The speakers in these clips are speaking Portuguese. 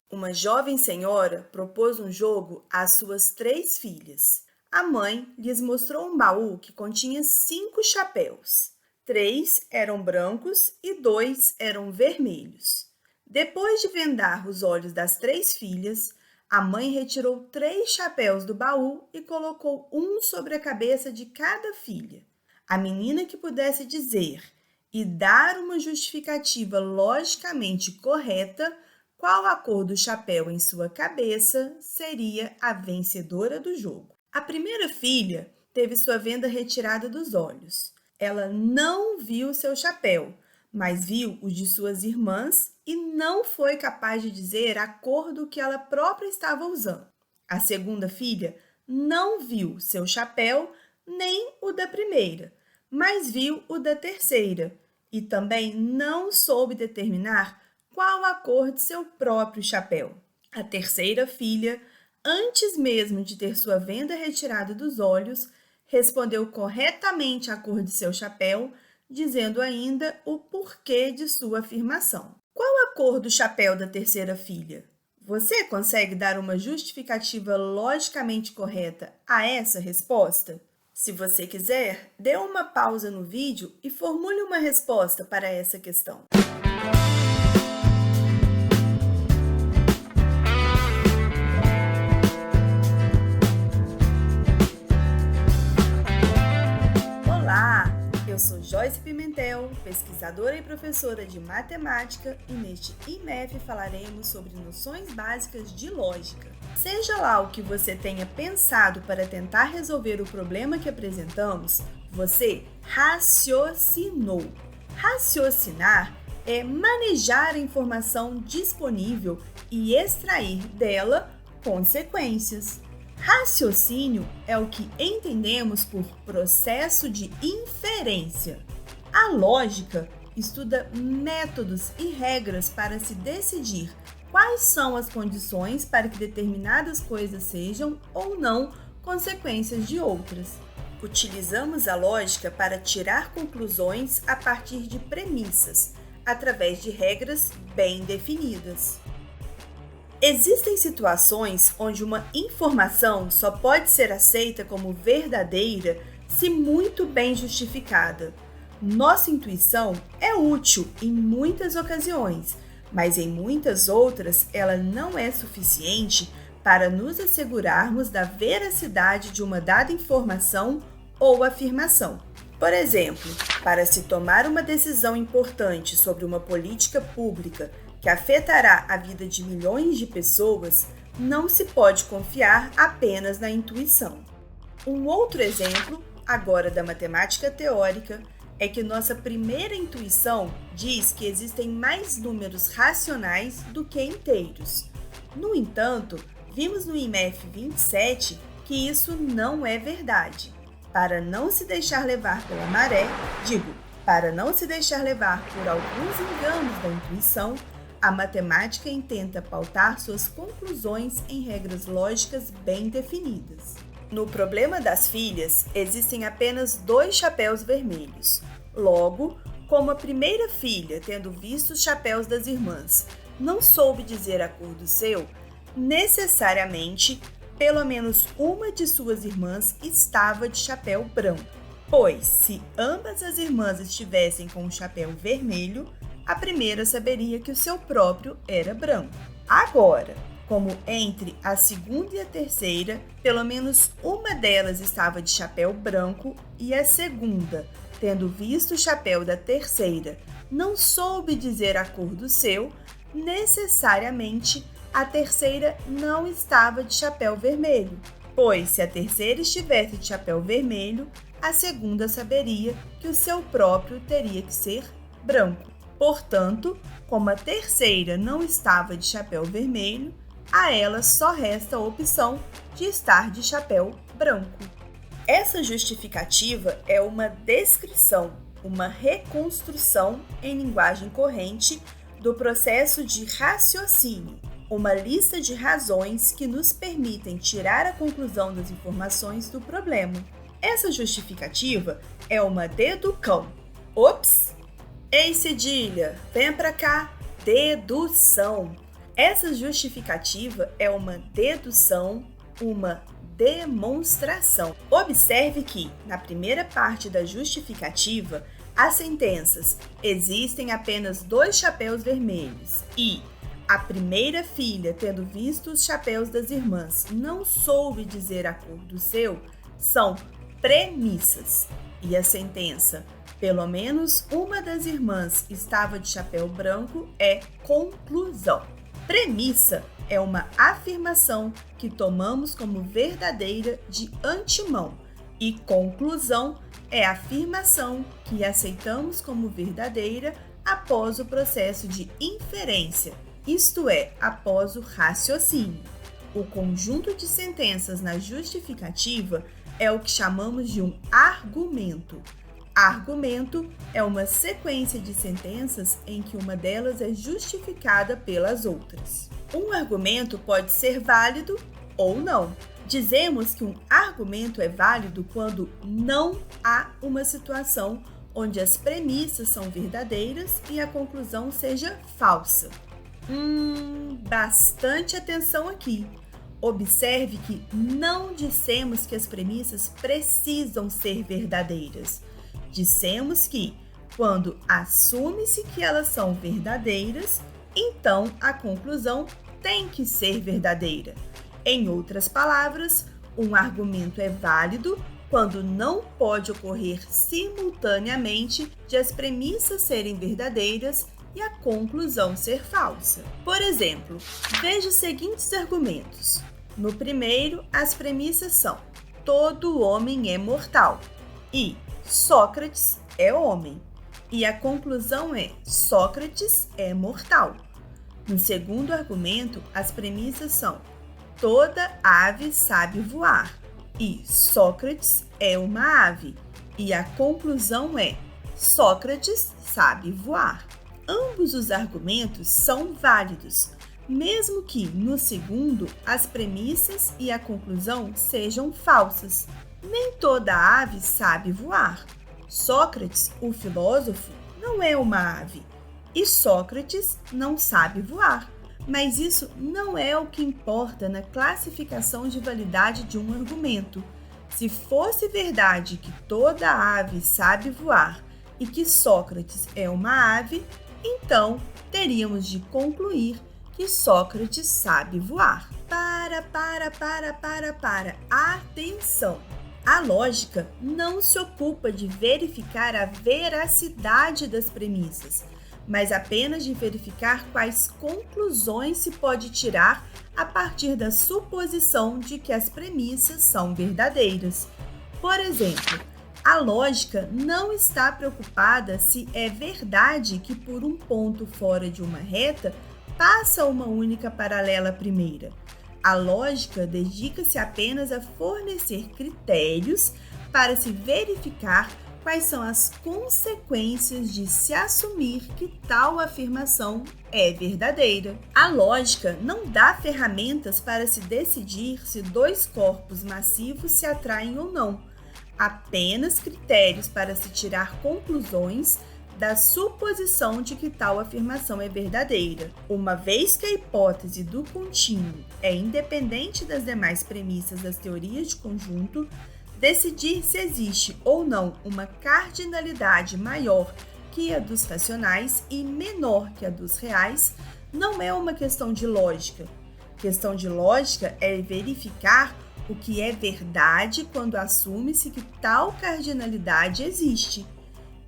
Uma jovem senhora propôs um jogo às suas 3 filhas. A mãe lhes mostrou um baú que continha 5 chapéus. 3 eram brancos e 2 eram vermelhos. Depois de vendar os olhos das 3 filhas, a mãe retirou 3 chapéus do baú e colocou um sobre a cabeça de cada filha. A menina que pudesse dizer e dar uma justificativa logicamente correta qual a cor do chapéu em sua cabeça seria a vencedora do jogo. A primeira filha teve sua venda retirada dos olhos. Ela não viu seu chapéu, mas viu os de suas irmãs e não foi capaz de dizer a cor do que ela própria estava usando. A segunda filha não viu seu chapéu nem o da primeira, mas viu o da terceira e também não soube determinar qual a cor de seu próprio chapéu. A terceira filha, antes mesmo de ter sua venda retirada dos olhos, respondeu corretamente a cor de seu chapéu, dizendo ainda o porquê de sua afirmação. Qual a cor do chapéu da terceira filha? Você consegue dar uma justificativa logicamente correta a essa resposta? Se você quiser, dê uma pausa no vídeo e formule uma resposta para essa questão. Olá, eu sou Joyce Pimentel, pesquisadora e professora de matemática, e neste IMEF falaremos sobre noções básicas de lógica. Seja lá o que você tenha pensado para tentar resolver o problema que apresentamos, você raciocinou. Raciocinar é manejar a informação disponível e extrair dela consequências. Raciocínio é o que entendemos por processo de inferência. A lógica estuda métodos e regras para se decidir quais são as condições para que determinadas coisas sejam ou não consequências de outras. Utilizamos a lógica para tirar conclusões a partir de premissas, através de regras bem definidas. Existem situações onde uma informação só pode ser aceita como verdadeira se muito bem justificada. Nossa intuição é útil em muitas ocasiões, mas em muitas outras ela não é suficiente para nos assegurarmos da veracidade de uma dada informação ou afirmação. Por exemplo, para se tomar uma decisão importante sobre uma política pública que afetará a vida de milhões de pessoas, não se pode confiar apenas na intuição. Um outro exemplo, agora da matemática teórica, é que nossa primeira intuição diz que existem mais números racionais do que inteiros. No entanto, vimos no IMEF 27 que isso não é verdade. Para não se deixar levar pela maré, para não se deixar levar por alguns enganos da intuição, a matemática intenta pautar suas conclusões em regras lógicas bem definidas. No problema das filhas, existem apenas 2 chapéus vermelhos. Logo, como a primeira filha, tendo visto os chapéus das irmãs, não soube dizer a cor do seu, necessariamente, pelo menos uma de suas irmãs estava de chapéu branco. Pois, se ambas as irmãs estivessem com um chapéu vermelho, a primeira saberia que o seu próprio era branco. Agora, como entre a segunda e a terceira, pelo menos uma delas estava de chapéu branco e a segunda, tendo visto o chapéu da terceira, não soube dizer a cor do seu, necessariamente a terceira não estava de chapéu vermelho, pois se a terceira estivesse de chapéu vermelho, a segunda saberia que o seu próprio teria que ser branco. Portanto, como a terceira não estava de chapéu vermelho, a ela só resta a opção de estar de chapéu branco. Essa justificativa é uma descrição, uma reconstrução em linguagem corrente do processo de raciocínio, uma lista de razões que nos permitem tirar a conclusão das informações do problema. Essa justificativa é uma dedução. Ops! Ei, Cedilha, venha para cá. Dedução. Essa justificativa é uma dedução, uma demonstração. Observe que, na primeira parte da justificativa, as sentenças existem apenas 2 chapéus vermelhos e a primeira filha, tendo visto os chapéus das irmãs, não soube dizer a cor do seu, são premissas. E a sentença, pelo menos uma das irmãs estava de chapéu branco, é conclusão. Premissa é uma afirmação que tomamos como verdadeira de antemão e conclusão é a afirmação que aceitamos como verdadeira após o processo de inferência, isto é, após o raciocínio. O conjunto de sentenças na justificativa é o que chamamos de um argumento. Argumento é uma sequência de sentenças em que uma delas é justificada pelas outras. Um argumento pode ser válido ou não. Dizemos que um argumento é válido quando não há uma situação onde as premissas são verdadeiras e a conclusão seja falsa. Bastante atenção aqui. Observe que não dissemos que as premissas precisam ser verdadeiras. Dissemos que, quando assume-se que elas são verdadeiras, então a conclusão tem que ser verdadeira. Em outras palavras, um argumento é válido quando não pode ocorrer simultaneamente de as premissas serem verdadeiras e a conclusão ser falsa. Por exemplo, veja os seguintes argumentos. No primeiro, as premissas são: todo homem é mortal e Sócrates é homem. E a conclusão é: Sócrates é mortal. No segundo argumento, as premissas são: toda ave sabe voar e Sócrates é uma ave. E a conclusão é: Sócrates sabe voar. Ambos os argumentos são válidos, mesmo que, no segundo, as premissas e a conclusão sejam falsas. Nem toda ave sabe voar. Sócrates, o filósofo, não é uma ave. E Sócrates não sabe voar. Mas isso não é o que importa na classificação de validade de um argumento. Se fosse verdade que toda ave sabe voar e que Sócrates é uma ave, então teríamos de concluir que Sócrates sabe voar. Atenção! A lógica não se ocupa de verificar a veracidade das premissas, mas apenas de verificar quais conclusões se pode tirar a partir da suposição de que as premissas são verdadeiras. Por exemplo, a lógica não está preocupada se é verdade que por um ponto fora de uma reta passa uma única paralela à primeira. A lógica dedica-se apenas a fornecer critérios para se verificar quais são as consequências de se assumir que tal afirmação é verdadeira. A lógica não dá ferramentas para se decidir se 2 corpos massivos se atraem ou não, apenas critérios para se tirar conclusões da suposição de que tal afirmação é verdadeira. Uma vez que a hipótese do contínuo é independente das demais premissas das teorias de conjunto, decidir se existe ou não uma cardinalidade maior que a dos racionais e menor que a dos reais não é uma questão de lógica. Questão de lógica é verificar o que é verdade quando assume-se que tal cardinalidade existe.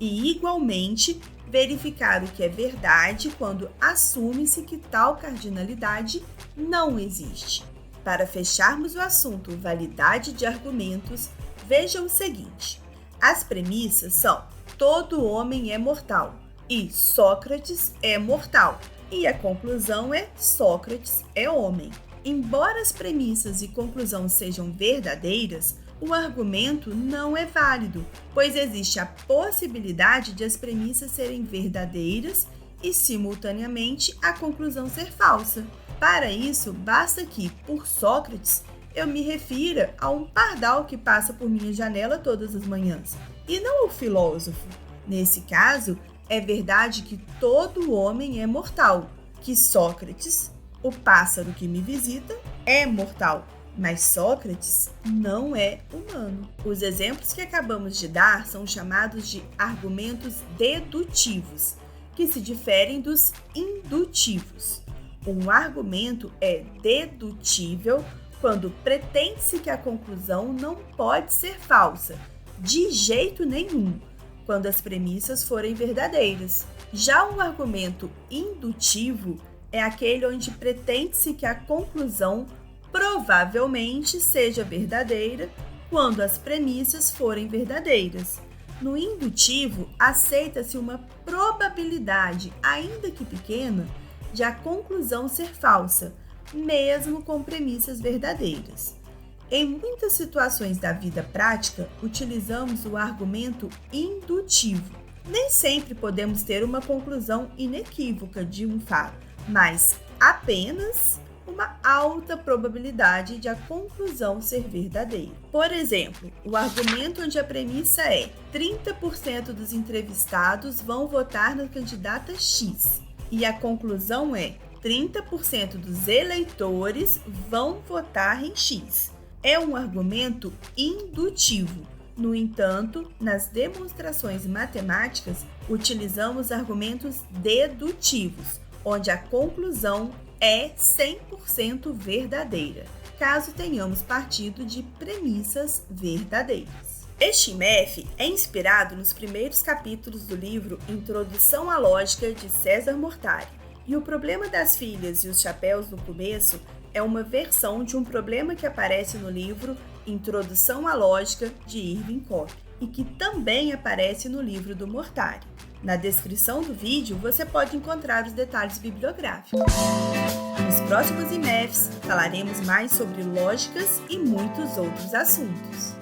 E, igualmente, verificar o que é verdade quando assume-se que tal cardinalidade não existe. Para fecharmos o assunto validade de argumentos, veja o seguinte: as premissas são: todo homem é mortal e Sócrates é mortal, e a conclusão é: Sócrates é homem. Embora as premissas e conclusão sejam verdadeiras, o argumento não é válido, pois existe a possibilidade de as premissas serem verdadeiras e, simultaneamente, a conclusão ser falsa. Para isso, basta que, por Sócrates, eu me refira a um pardal que passa por minha janela todas as manhãs, e não ao filósofo. Nesse caso, é verdade que todo homem é mortal, que Sócrates O pássaro que me visita é mortal, mas Sócrates não é humano. Os exemplos que acabamos de dar são chamados de argumentos dedutivos, que se diferem dos indutivos. Um argumento é dedutível quando pretende-se que a conclusão não pode ser falsa, de jeito nenhum, quando as premissas forem verdadeiras. Já um argumento indutivo é aquele onde pretende-se que a conclusão provavelmente seja verdadeira quando as premissas forem verdadeiras. No indutivo, aceita-se uma probabilidade, ainda que pequena, de a conclusão ser falsa, mesmo com premissas verdadeiras. Em muitas situações da vida prática, utilizamos o argumento indutivo. Nem sempre podemos ter uma conclusão inequívoca de um fato, mas apenas uma alta probabilidade de a conclusão ser verdadeira. Por exemplo, o argumento onde a premissa é 30% dos entrevistados vão votar na candidata X e a conclusão é 30% dos eleitores vão votar em X. É um argumento indutivo. No entanto, nas demonstrações matemáticas, utilizamos argumentos dedutivos, onde a conclusão é 100% verdadeira, caso tenhamos partido de premissas verdadeiras. Este IMF é inspirado nos primeiros capítulos do livro Introdução à Lógica, de César Mortari, e o problema das filhas e os chapéus no começo é uma versão de um problema que aparece no livro Introdução à Lógica, de Irving Cobb, e que também aparece no livro do Mortari. Na descrição do vídeo você pode encontrar os detalhes bibliográficos. Nos próximos IMEFs falaremos mais sobre lógicas e muitos outros assuntos.